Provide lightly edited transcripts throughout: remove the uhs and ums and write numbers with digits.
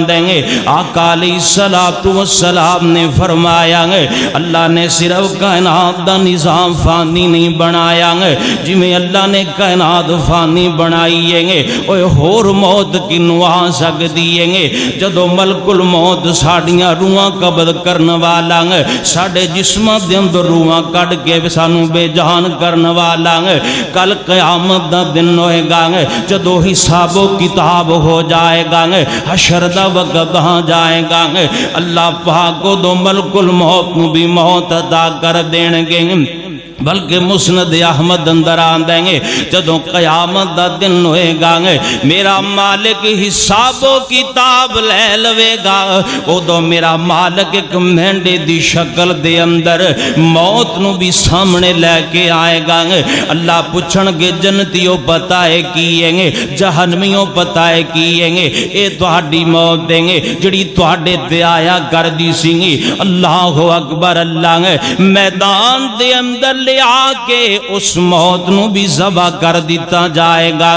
دیں گے۔ آقا علیہ الصلوۃ والسلام نے فرمایا اللہ نے صرف کائنات دا نظام فانی نہیں بنایا جی میں اللہ نے کائنات فانی بنائی ہے اوے ہور موت کنوں آ سکدی ہے جدوں ملک الموت ساڈیاں روحاں قبض کرن والا ساڈے جسماں دے اندر روحاں کڈ کے سانوں بے جان کرن والا کل قیامت دا دن ہوئے گا جدوں حساب و کتاب ہو جائے گا حشر دا وقت آ جائے گا اللہ پاک کو دو ملک الموت نو بھی موت عطا کر دین گے بلکہ مسند احمد اندر آندیں گے جدوں قیامت دا دن ہوئے گا میرا مالک حساب و کتاب لے لوے گا ادو میرا مالک ایک مینڈے دی شکل دے اندر موت نو بھی سامنے لے کے آئے گا اللہ پوچھن گے جنتیوں پتہ ہے کیے گے جہنمیوں پتہ ہے کیے گے اے تہاڈی موت دیں گے جڑی تہاڈے تے آیا کر دی سی اللہ اکبر اللہ میدان دے اندر لے آ کے اس موت نو بھی ذبح کر دیتا جائے گا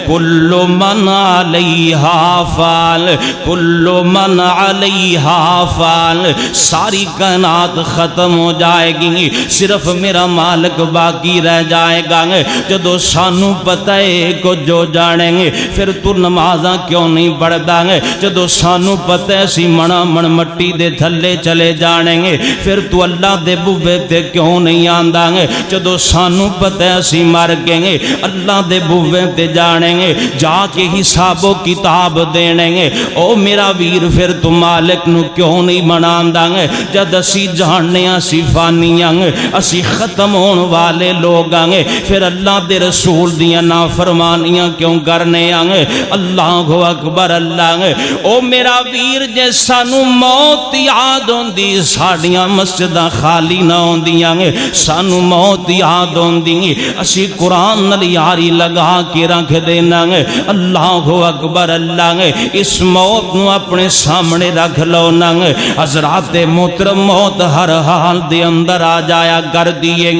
کل من علیہا فان کل من علیہا فان ساری کائنات ختم ہو جائے گی صرف میرا مالک باقی رہ جائے گا جدو سانو پتہ ہے کو جو جانے گے پھر تو نمازاں کیوں نہیں پڑھتا جدو سانو پتہ ہے سی منا من مٹی دے تھلے چلے جانے گے پھر تو اللہ دے بوے تے کیوں نہیں آندا جدو سانو پتہ ہے سی مر گے اللہ دے بوے تے جانے گے جا کے حساب و کتاب دینے گے او میرا ویر پھر تو مالک نو کیوں نہیں مناندا جد اسی جاننے اسی فانیاں اسی ختم ہون والے لوگ آنگے پھر اللہ دے رسول دیاں نافرمانیاں کیوں کرنے آنگے اللہ اکبر اللہ او میرا ویر جے سانو موت یاد ہوندی ساڑیاں مسجداں خالی نہ ہوندیاں سانو موت یاد ہوندی اسی قرآن نال یاری لگا کے رکھ دینا اللہ اکبر اللہ اس موت نو اپنے سامنے رکھ لو نا حضرات محترم موت ہر حال دے اندر آ جایا کر دیے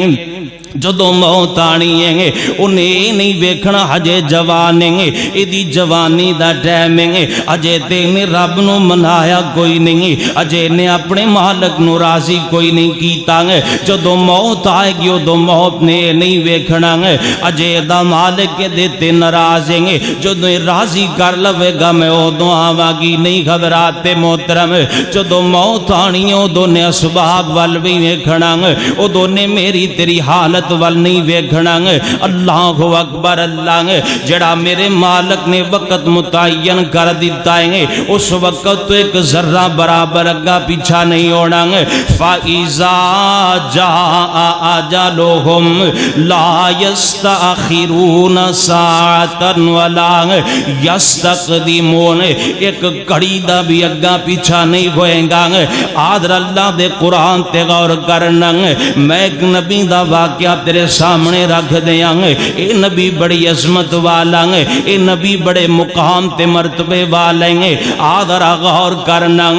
جدو موت آنی ہے انہیں نہیں ویکھنا ہجے جوانے ایدی جوانی دا ٹائم ہے اجے تینے رب نو منایا کوئی نہیں اجے نے اپنے مالک نو راضی کوئی نہیں کیتا جدو موت آئے گی ادو موت نے نہیں ویکھنا اجے دا مالک دیتے ناراض ہیں جدو راضی کر لوے گا میں ادو آواں گی نہیں حضرات محترم جدو موت آنی ادو نے اسباب وال بھی ویکھنا ادو نے میری تیری حالت وال نہیں ویکھنا اللہ اکبر اللہ جڑا میرے مالک نے وقت متعین کر دیتا ہے اس وقت تو ایک ذرہ برابر اگا پیچھا نہیں ہونا فَإِذَا جَاءَ أَجَلُهُمْ لَا يَسْتَأْخِرُونَ سَاعَةً وَلَا يَسْتَقْدِمُونَ ایک کڑی دا بھی اگا پیچھا نہیں ہوئے گا آدھر اللہ دے قرآن تے غور کرنا میں ایک نبی دا واقعہ تیرے سامنے رکھ دیاں اے نبی بڑی عظمت والا اے نبی بڑے مقام تے مرتبے والے آدھر غور کرنا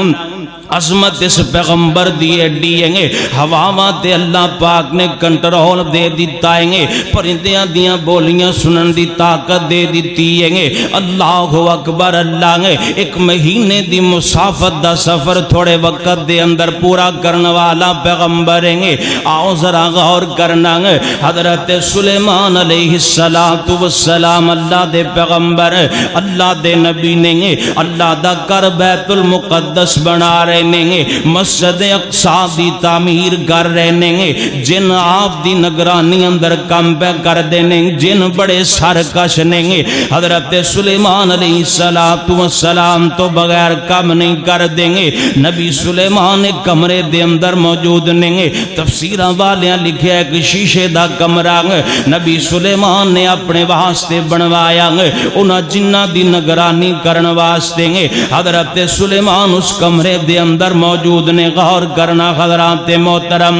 عظمت اس پیغمبر دیے ڈیئیں ہواواں تے اللہ پاک نے کنٹرول دے دیتا ہے پرندیاں دیاں بولیاں سنن دی طاقت دے دیتی ہے اللہ اکبر اللہ ایک مہینے دی مسافت دا سفر تھوڑے وقت دے اندر پورا کرنے والا پیغمبر ہے آؤ ذرا غور کرنا حضرت سلیمان علیہ السلام اللہ دے پیغمبر اللہ دے نبی نے اللہ دا کر بیت المقدس بنا رہے مسجد اقصی دی تعمیر کر رہے ہیں جن آپ دی نگرانی اندر کم پہ کر دینے جن بڑے سرکش نے حضرت سلیمان علیہ السلام تو بغیر کم نہیں کر دیں گے نبی سلیمان ایک کمرے دے اندر موجود نہیں تفسیرہ والیاں لکھے ایک شیشے دا کمرہ نبی سلیمان نے اپنے واسطے بنوایا انہاں جنہ دی نگرانی کرن واسطے حضرت سلیمان اس کمرے دے اندر موجود نے غور کرنا حضرات محترم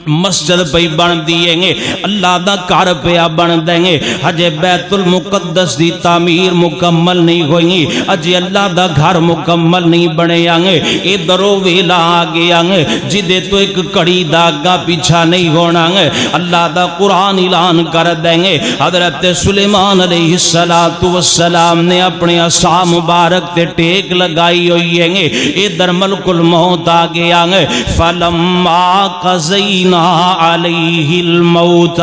مسجد پہ بن دیئیں گے اللہ دا گھر پہ بن دیں گے ہجے بیت المقدس دی تعمیر مکمل نہیں ہوئی اجے اللہ دا گھر مکمل نہیں بنے آنگے ادھرو ویلا آگے آنگے جدے تو ایک کڑی داگا پیچھا نہیں ہونا گے اللہ دا قرآن اعلان کر دیں گے حضرت سلیمان علیہ السلام نے اپنے عصا مبارک تے ٹیک لگائی ہوئی ہیں ادھر ملک الموت آگے آنگے فلما قضینا علیہ الموت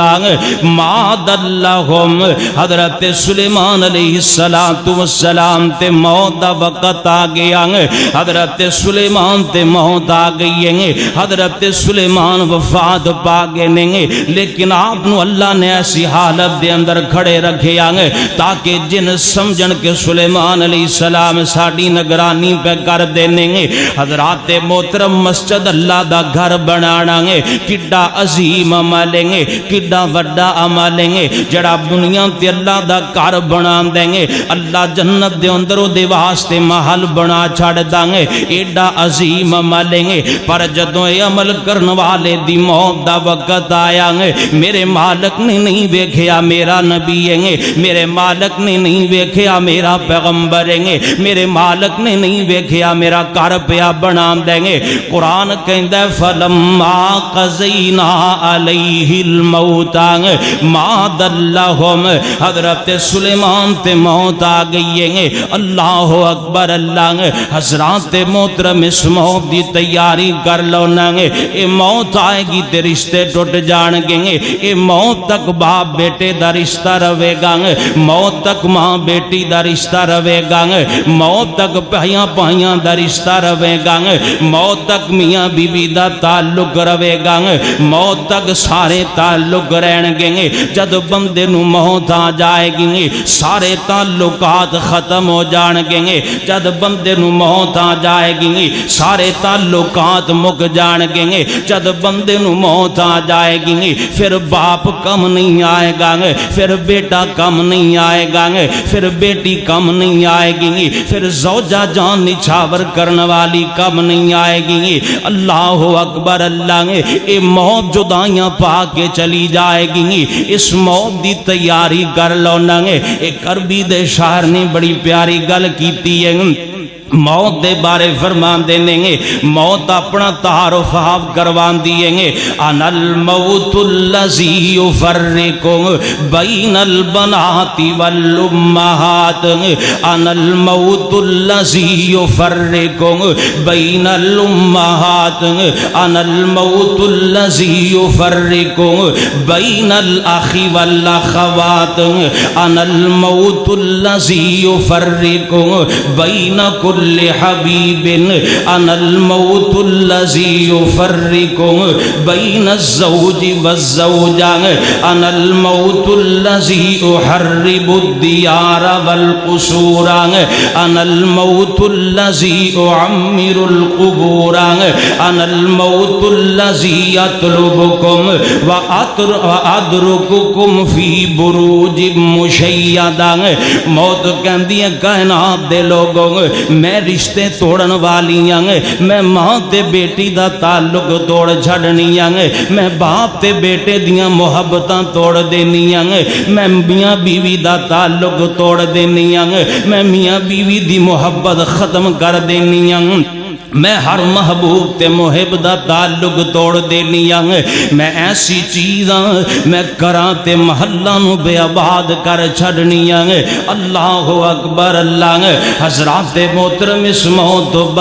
ما دلہم حضرت سلیمان علیہ السلام تے موت دا وقت آگے آنگے حضرت سلیمان تے موت آگئی ہیں حضرت سلیمان وفات پاگے نہیں لیکن آپ نو اللہ نے ایسی حالت دے اندر کھڑے رکھے آنگے تاکہ جن سمجھن کے سلیمان علیہ السلام ساڑی نگرانی پہ کر دینے گے حضرات محترم مسجد اللہ دا گھر بنانا گے کڈا عظیم عملیں گے کڈا وڈا عملیں گے جڑا دنیا تے اللہ دا گھر بنا دیں گے اللہ جنت دے اندروں دے واسطے محل بنا چھڑ دیں گے ایڈا عظیم عملیں گے پر جدوں اے عمل کرن والے دی موت دا وقت آیا گے میرے مالک نے نہیں ویکھیا میرا نبی ہے میرے مالک نے نہیں ویکھیا میرا پیغمبر ہے میرے مالک نے نہیں ویکھیا میرا گھر پیا بنا دیں گے قرآن کہندا ہے فلما قضینا علیہ الموت ما دلہم حضرت سلیمان تے موت آ گئی ہے اللہ اکبر اللہ حضرات محترم اس موت دی تیاری کر لو نا اے موت آئے گی تے رشتے ٹوٹ جان گے اے موت تک باپ بیٹے دا رشتہ رہے گا موت تک ماں بیٹی دا رشتہ رہے گا موت تک پہیاں پہیاں دا رشتہ رہے گا موت تک میاں بی بی دا تعلق رہے گا موت تک سارے تعلق رہن گے جد بندے نو موت آ جائے گی سارے تعلقات ختم ہو جان گے جد بندے نو موت آ جائے گی سارے تعلقات مک جان گے جد بندے نو موت آ جائے گی پھر باپ کم نہیں آئے گا پھر بیٹا کم نہیں آئے گا پھر بیٹی کم نہیں آئے گی پھر زوجہ جان نچھاور کرنے والی کم نہیں آئے گی اللہ اکبر اللہ اے موت جدائیاں پا کے چلی جائے گی اس موت دی تیاری کر لو نا ایک عربی دے شاعر نے بڑی پیاری گل کیتی ہے موت دے بارے فرمان دینے گے موت اپنا تعارف آپ کروان دیئیں گے انا الموت اللذی یفرقو بین البنات والامہات انا الموت اللذی یفرقو بین الامہات انا الموت اللذی یفرقو بین الاخ والاخوات انا الموت اللذی یفرقو بین کل حبیب انا الموت اللذی یفرق بین الزوج والزوجہ انا الموت اللذی احرب الدیار والقصور انا الموت اللذی اعمر القبور انا الموت اللذی اطلبکم وادرککم فی بروج مشیدہ موت کہندی ہے کائنات دے لوگوں میں رشتے توڑن والی ہیں میں ماں تے بیٹی دا تعلق توڑ چھڑنی ہیں میں باپ تے بیٹے دیاں محبتاں توڑ دینی ہیں میں میاں بیوی دا تعلق توڑ دینی ہیں میں میاں بیوی دی محبت ختم کر دینی ہیں میں ہر محبوب تے محب دا تعلق توڑ دینی ہیں میں ایسی چیزاں میں کراں تے محلہ نو بے آباد کر چھڑنی ہیں اللہ اکبر اللہ حضرات محترم اس موت